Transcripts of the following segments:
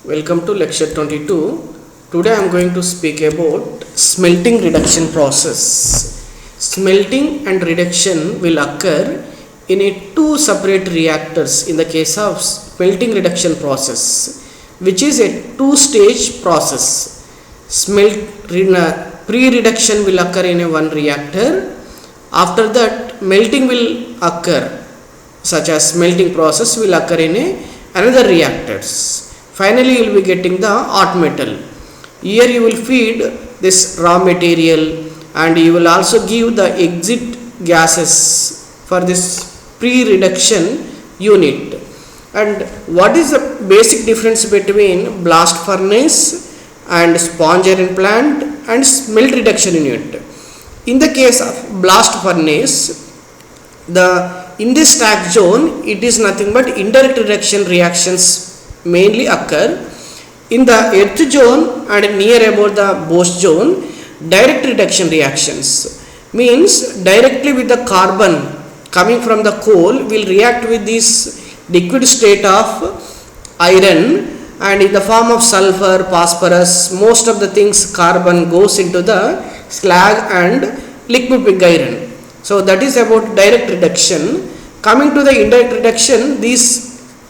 Welcome to lecture 22. Today I am going to speak about smelting reduction process. Smelting and reduction will occur in two separate reactors in the case of smelting reduction process, which is a two-stage process. Pre-reduction will occur in one reactor. After that, melting will occur, such as smelting process will occur in another reactors. Finally, you will be getting the hot metal. Here you will feed this raw material and you will also give the exit gases for this pre-reduction unit. And what is the basic difference between blast furnace and sponge iron plant and smelt reduction unit? In the case of blast furnace, in this stack zone, it is nothing but indirect reduction reactions mainly occur. In the earth zone and near about the Bosch zone, direct reduction reactions means directly with the carbon coming from the coal will react with this liquid state of iron, and in the form of sulfur, phosphorus, most of the things carbon goes into the slag and liquid pig iron. So that is about direct reduction. Coming to the indirect reduction,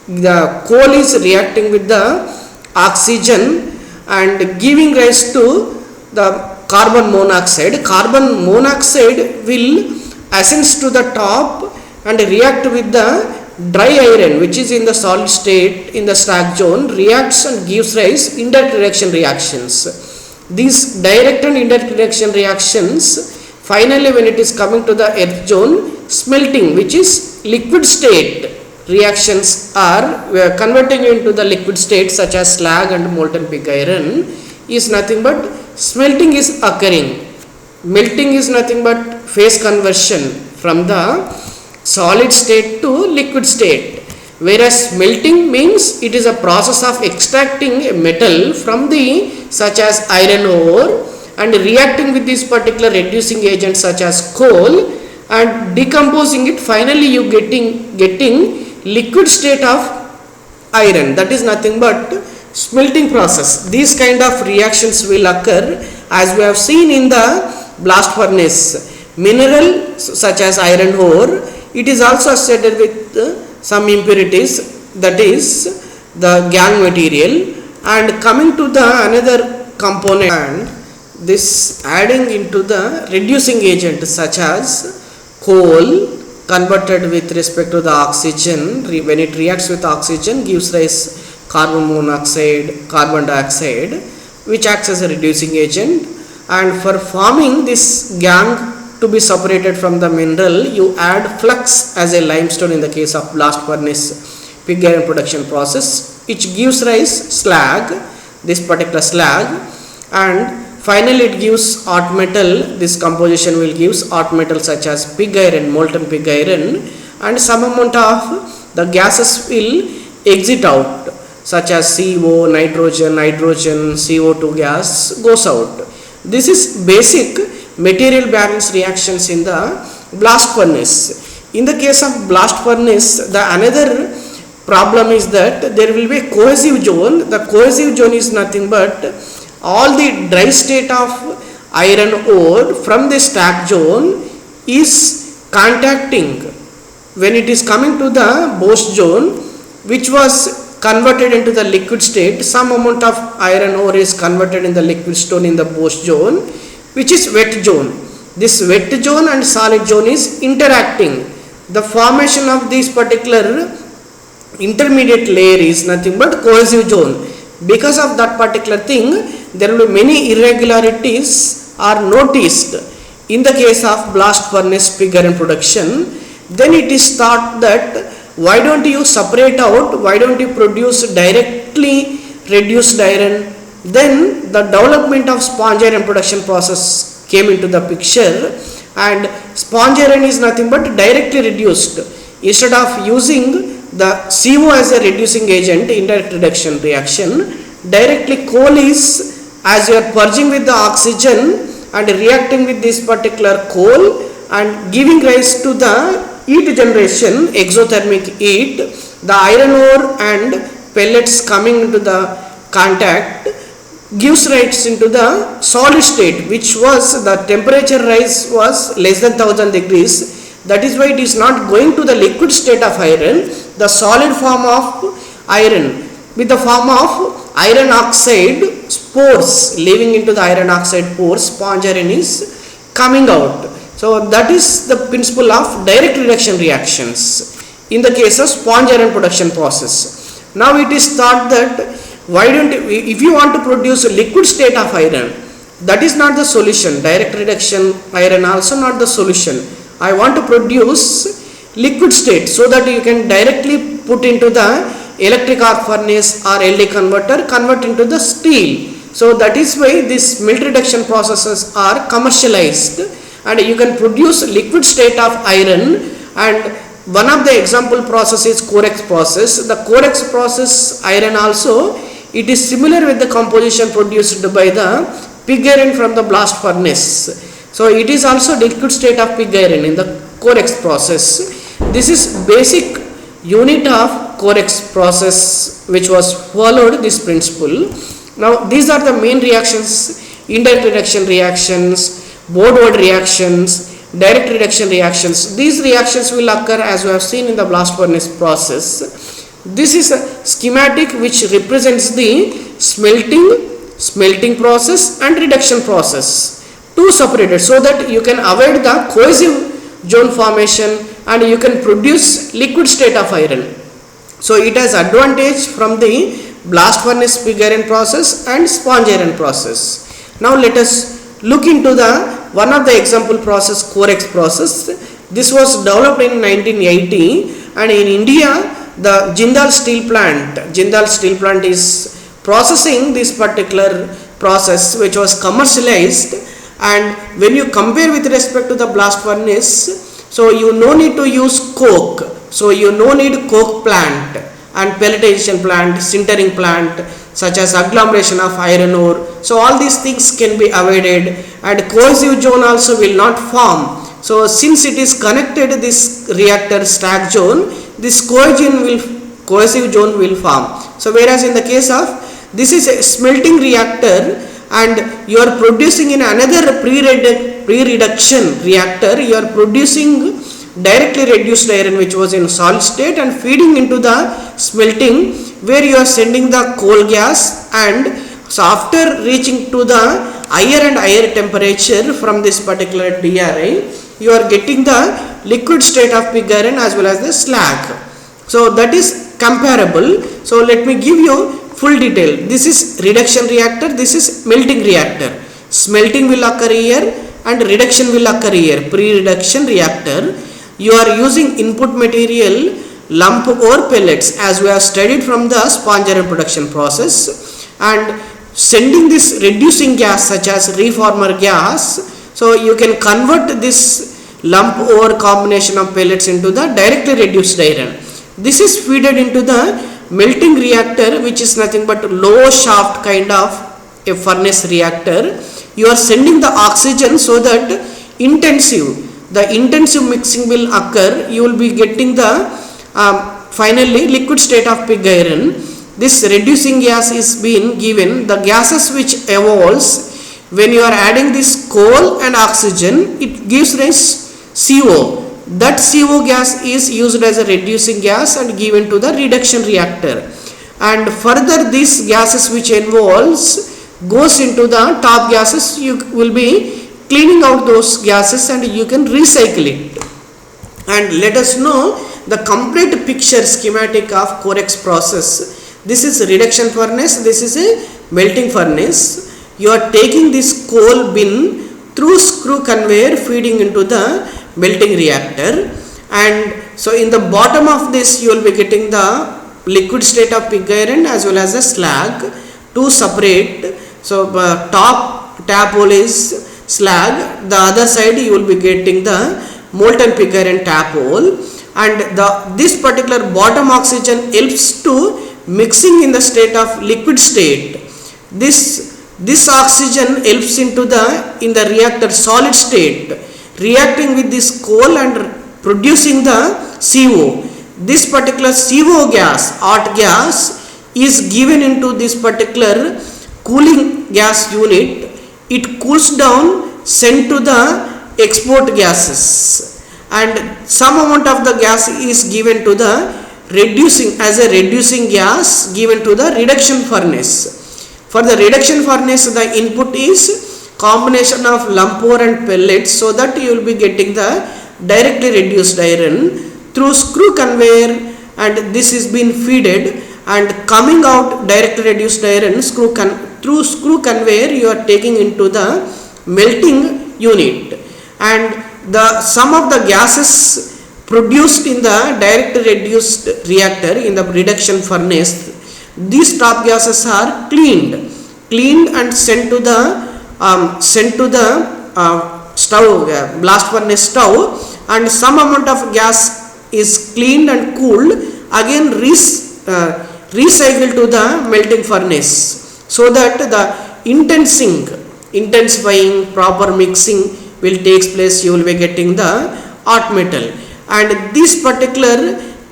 the coal is reacting with the oxygen and giving rise to the carbon monoxide. Carbon monoxide will ascend to the top and react with the dry iron, which is in the solid state in the stack zone, reacts and gives rise indirect reduction reactions. These direct and indirect reduction reactions, finally when it is coming to the earth zone, smelting, which is liquid state reactions are converting into the liquid state such as slag and molten pig iron, is nothing but smelting is occurring. Melting is nothing but phase conversion from the solid state to liquid state, whereas smelting means it is a process of extracting a metal from the such as iron ore and reacting with this particular reducing agent such as coal and decomposing it. Finally you getting liquid state of iron. That is nothing but smelting process. These kind of reactions will occur as we have seen in the blast furnace. Mineral such as iron ore, it is also associated with some impurities, that is the gangue material. And coming to the another component, and this adding into the reducing agent such as coal converted with respect to the oxygen, when it reacts with oxygen gives rise carbon monoxide, carbon dioxide, which acts as a reducing agent. And for forming this gangue to be separated from the mineral, you add flux as a limestone in the case of blast furnace pig iron production process, which gives rise slag, this particular slag, and finally it gives hot metal. This composition will gives hot metal such as pig iron, molten pig iron, and some amount of the gases will exit out such as CO, nitrogen, CO2 gas goes out. This is basic material balance reactions in the blast furnace. In the case of blast furnace, the another problem is that there will be a cohesive zone. The cohesive zone is nothing but all the dry state of iron ore from the stack zone is contacting when it is coming to the Bosch zone, which was converted into the liquid state. Some amount of iron ore is converted in the liquid stone in the Bosch zone, which is wet zone. This wet zone and solid zone is interacting. The formation of this particular intermediate layer is nothing but cohesive zone. Because of that particular thing, there will be many irregularities are noticed in the case of blast furnace pig iron production. Then it is thought that why don't you separate out, why don't you produce directly reduced iron? Then the development of sponge iron production process came into the picture, and sponge iron is nothing but directly reduced. Instead of using the CO as a reducing agent, indirect reduction reaction, directly coal is, as you are purging with the oxygen and reacting with this particular coal and giving rise to the heat generation, exothermic heat, the iron ore and pellets coming into the contact gives rise into the solid state, which was the temperature rise was less than 1000 degrees. That is why it is not going to the liquid state of iron, the solid form of iron with the form of iron oxide pores, leaving into the iron oxide pores, sponge iron is coming out. So that is the principle of direct reduction reactions in the case of sponge iron production process. Now it is thought that why don't you, if you want to produce a liquid state of iron, that is not the solution. Direct reduction iron also not the solution. I want to produce liquid state so that you can directly put into the electric arc furnace or LD converter, convert into the steel. So that is why these melt reduction processes are commercialized, and you can produce liquid state of iron. And one of the example process is Corex process. The Corex process iron also, it is similar with the composition produced by the pig iron from the blast furnace. So it is also liquid state of pig iron in the Corex process. This is basic unit of Corex process which was followed this principle. Now these are the main reactions: indirect reduction reactions, Born-Ward reactions, direct reduction reactions. These reactions will occur as we have seen in the blast furnace process. This is a schematic which represents the smelting process and reduction process, two separated, so that you can avoid the cohesive zone formation and you can produce liquid state of iron. So it has advantage from the blast furnace pig iron process and sponge iron process. Now let us look into the one of the example process, Corex process. This was developed in 1980, and in India the Jindal Steel Plant is processing this particular process, which was commercialized. And when you compare with respect to the blast furnace, so you no need to use coke, so you no need coke plant and pelletization plant, sintering plant, such as agglomeration of iron ore. So all these things can be avoided, and cohesive zone also will not form. So since it is connected this reactor stack zone, this cohesive zone will form. So whereas in the case of this is a smelting reactor, and you are producing in another pre-reduction reactor, you are producing directly reduced iron which was in solid state and feeding into the smelting, where you are sending the coal gas. And so after reaching to the higher and higher temperature from this particular DRI, you are getting the liquid state of pig iron as well as the slag. So that is comparable. So let me give you full detail. This is reduction reactor, this is melting reactor. Smelting will occur here and reduction will occur here, pre-reduction reactor. You are using input material lump or pellets as we have studied from the sponge iron production process, and sending this reducing gas such as reformer gas. So you can convert this lump or combination of pellets into the directly reduced iron. This is fed into the melting reactor, which is nothing but low shaft kind of a furnace reactor. You are sending the oxygen so that the intensive mixing will occur. You will be getting the finally liquid state of pig iron. This reducing gas is being given. The gases which evolves when you are adding this coal and oxygen, it gives rise CO. That CO gas is used as a reducing gas and given to the reduction reactor. And further these gases which involves goes into the top gases. You will be cleaning out those gases and you can recycle it. And let us know the complete picture schematic of Corex process. This is reduction furnace, this is a melting furnace. You are taking this coal bin through screw conveyor feeding into the melting reactor, and so in the bottom of this you will be getting the liquid state of pig iron as well as the slag, two separate. So top tap hole is slag, the other side you will be getting the molten pig iron tap hole, and this particular bottom oxygen helps to mixing in the state of liquid state. This oxygen helps into in the reactor solid state, reacting with this coal and producing the CO. This particular CO gas, hot gas, is given into this particular cooling gas unit, it cools down, sent to the export gases, and some amount of the gas is given to the reducing as a reducing gas given to the reduction furnace. For the reduction furnace, the input is combination of lump ore and pellets, so that you will be getting the directly reduced iron through screw conveyor, and this is being feeded and coming out directly reduced iron through screw conveyor you are taking into the melting unit, and the sum of the gases produced in the directly reduced reactor in the reduction furnace, these top gases are cleaned and sent to the stove, blast furnace stove, and some amount of gas is cleaned and cooled, again recycled to the melting furnace, so that the intensifying, proper mixing will take place. You will be getting the hot metal, and this particular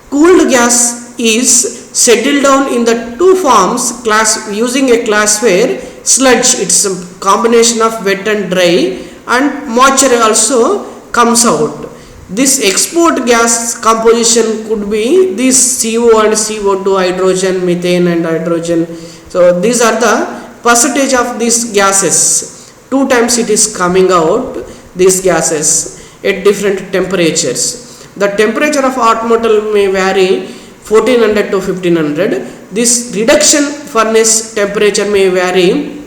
cooled gas is settled down in the two forms using a classware sludge. It's a combination of wet and dry, and moisture also comes out. This export gas composition could be this CO and CO2, hydrogen, methane and hydrogen. So these are the percentage of these gases. 2 times it is coming out, these gases, at different temperatures. The temperature of hot metal may vary 1400 to 1500. This reduction furnace temperature may vary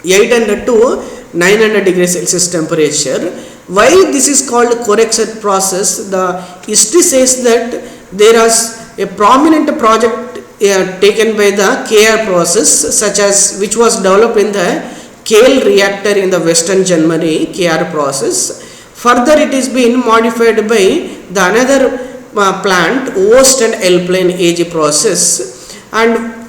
800 to 900 degrees Celsius temperature. Why this is called Corexit process? The history says that there is a prominent project taken by the KR process, such as which was developed in the Kehl reactor in the Western Germany, KR process. Further, it is being modified by the another plant, Ost and L-plane AG process, and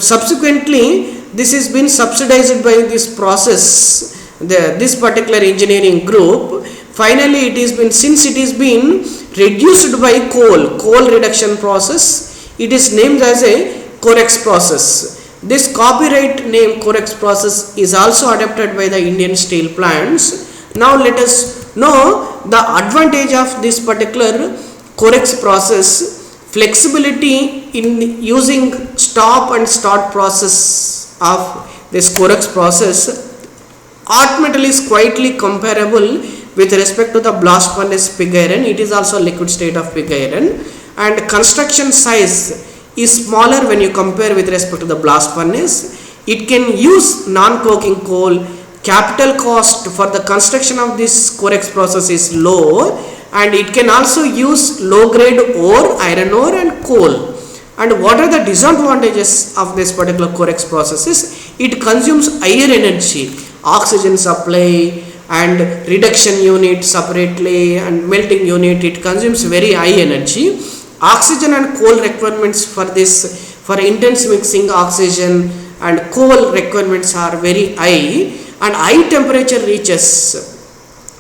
subsequently this has been subsidized by this process, this particular engineering group. Finally, since it is been reduced by coal reduction process, it is named as a Corex process. This copyright name Corex process is also adopted by the Indian steel plants. Now let us know the advantage of this particular Corex process: flexibility in using stop and start process of this Corex process. Hot metal is quietly comparable with respect to the blast furnace pig iron. It is also liquid state of pig iron, and construction size is smaller when you compare with respect to the blast furnace. It can use non-coking coal. Capital cost for the construction of this Corex process is low, and it can also use low grade ore, iron ore and coal. And what are the disadvantages of this particular Corex process? It consumes higher energy, oxygen supply and reduction unit separately and melting unit. It consumes very high energy. Oxygen and coal requirements for intense mixing, oxygen and coal requirements are very high, and high temperature reaches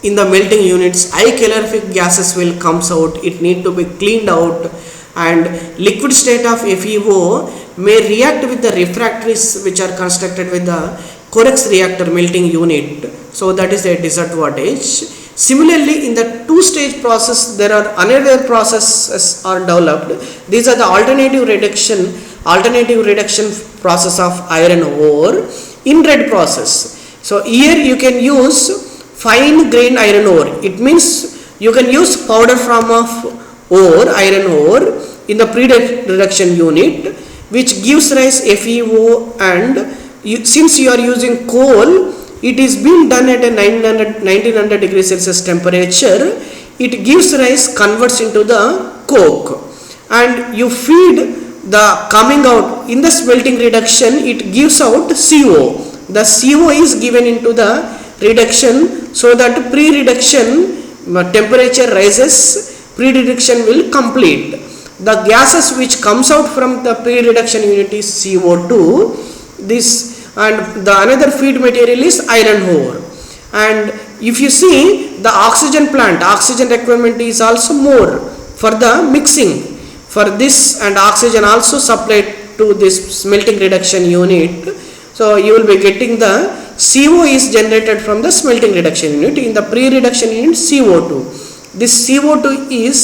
in the melting units. High calorific gases will comes out. It need to be cleaned out, and liquid state of FeO may react with the refractories which are constructed with the Corex reactor melting unit. So that is a disadvantage. Similarly, in the two-stage process, there are another processes are developed. These are the alternative reduction process of iron ore in red process. So here you can use fine grained iron ore. It means you can use powder form of iron ore in the pre-reduction unit, which gives rise FeO, and since you are using coal, it is being done at a 1900 degrees Celsius temperature. It gives rise, converts into the coke, and you feed the coming out in the smelting reduction. It gives out CO. The CO is given into the reduction, so that pre-reduction temperature rises, pre-reduction will complete. The gases which comes out from the pre-reduction unit is CO2. This and the another feed material is iron ore. And if you see the oxygen plant, oxygen requirement is also more for the mixing for this, and oxygen also supplied to this smelting reduction unit. So you will be getting the CO is generated from the smelting reduction unit. In the pre-reduction unit, CO2. This CO2 is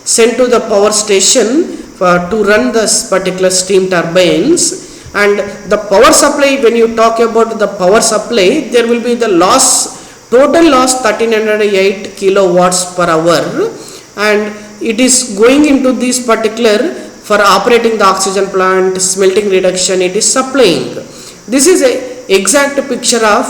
sent to the power station to run this particular steam turbines. And the power supply, when you talk about the power supply, there will be the loss, total loss 1308 kilowatts per hour, and it is going into this particular for operating the oxygen plant, smelting reduction, it is supplying. This is a exact picture of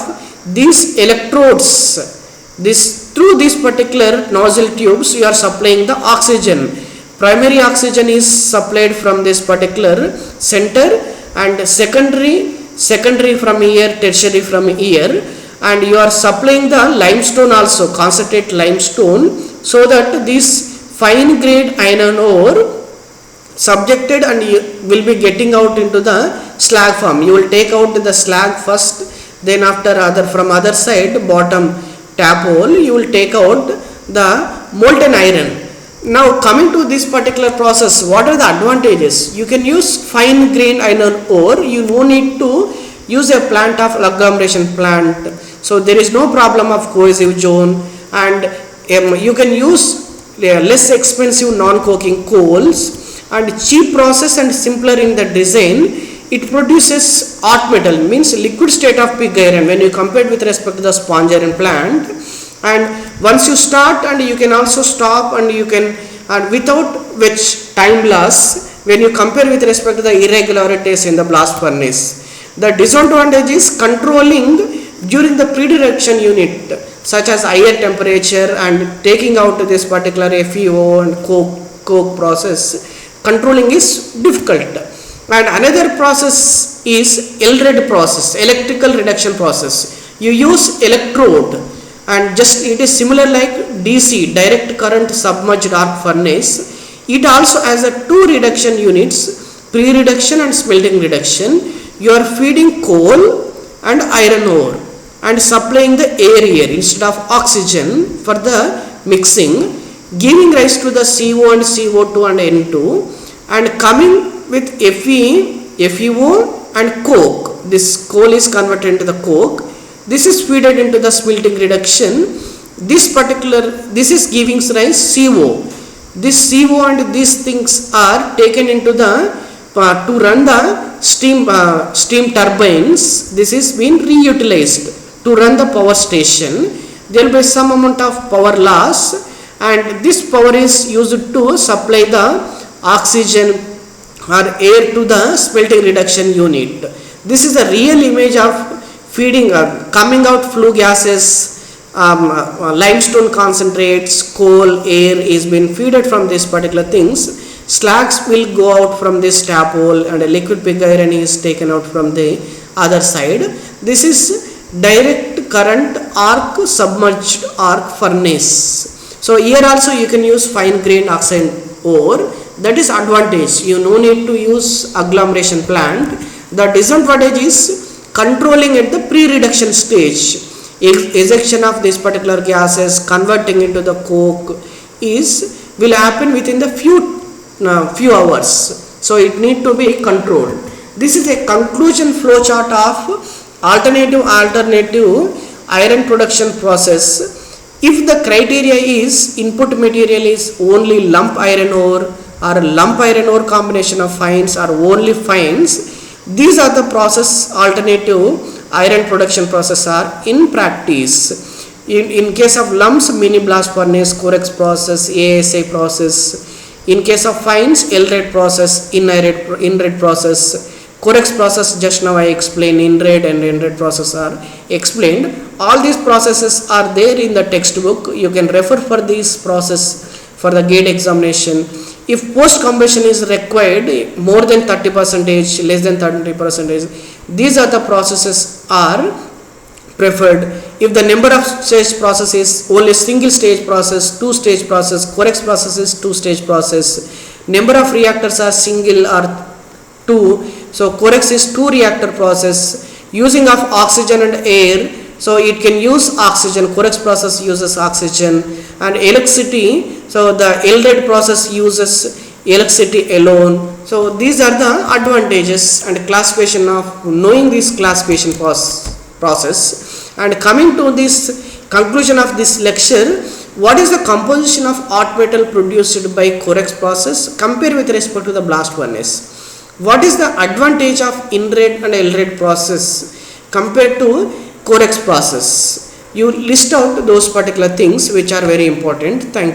these electrodes. This through this particular nozzle tubes you are supplying the oxygen. Primary oxygen is supplied from this particular center, and secondary from here, tertiary from here, and you are supplying the limestone also, concentrate limestone, so that this fine grade iron ore subjected and you will be getting out into the slag form. You will take out the slag first, then after from other side bottom tap hole you will take out the molten iron. Now coming to this particular process, what are the advantages? You can use fine grain iron ore. You no need to use a plant of agglomeration plant. So there is no problem of cohesive zone, and you can use less expensive non-coking coals, and cheap process and simpler in the design. It produces hot metal, means liquid state of pig iron when you compare with respect to the sponge iron plant. And once you start, and you can also stop, and you can, and without which time loss when you compare with respect to the irregularities in the blast furnace. The disadvantage is controlling during the pre-reduction unit, such as higher temperature and taking out this particular FeO and coke process. Controlling is difficult. And another process is ELRED process, electrical reduction process. You use electrode, and just it is similar like DC, direct current submerged arc furnace. It also has a two reduction units, pre-reduction and smelting reduction. You are feeding coal and iron ore and supplying the air here instead of oxygen for the mixing, giving rise to the CO and CO2 and N2, and coming with Fe, FeO and coke. This coal is converted into the coke. This is fed into the smelting reduction. This is giving rise CO. This CO and these things are taken into the to run the steam turbines. This is being reutilized to run the power station. There will be some amount of power loss, and this power is used to supply the oxygen or air to the smelting reduction unit. This is a real image of feeding coming out flue gases, limestone concentrates, coal, air is being fed from these particular things. Slags will go out from this tap hole, and a liquid pig iron is taken out from the other side. This is direct current arc submerged arc furnace. So here also you can use fine grained oxide ore. That is advantage. You no need to use agglomeration plant. The disadvantage is controlling at the pre-reduction stage. Ejection of this particular gases, converting into the coke will happen within the few hours. So it need to be controlled. This is a conclusion flow chart of alternative iron production process. If the criteria is input material is only lump iron ore or lump iron ore combination of fines or only fines, these are the process alternative iron production process are in practice. In case of lumps, mini blast furnace, Corex process, ASI process. In case of fines, ELRED process, INRED process. Corex process just now I explained, INRED and INRED process are explained. All these processes are there in the textbook. You can refer for this process for the gate examination. If post combustion is required more than 30%, less than 30%, these are the processes are preferred. If the number of stage process is only single stage process, two stage process, Corex process is two stage process. Number of reactors are single or two. So Corex is two reactor process. Using of oxygen and air, so it can use oxygen. Corex process uses oxygen and electricity. So the ELRED process uses electricity alone. So these are the advantages and classification of knowing this classification process. And coming to this conclusion of this lecture, what is the composition of hot metal produced by Corex process compared with respect to the blast furnace? What is the advantage of INRAD and LRAD process compared to Corex process? You list out those particular things which are very important. Thank you.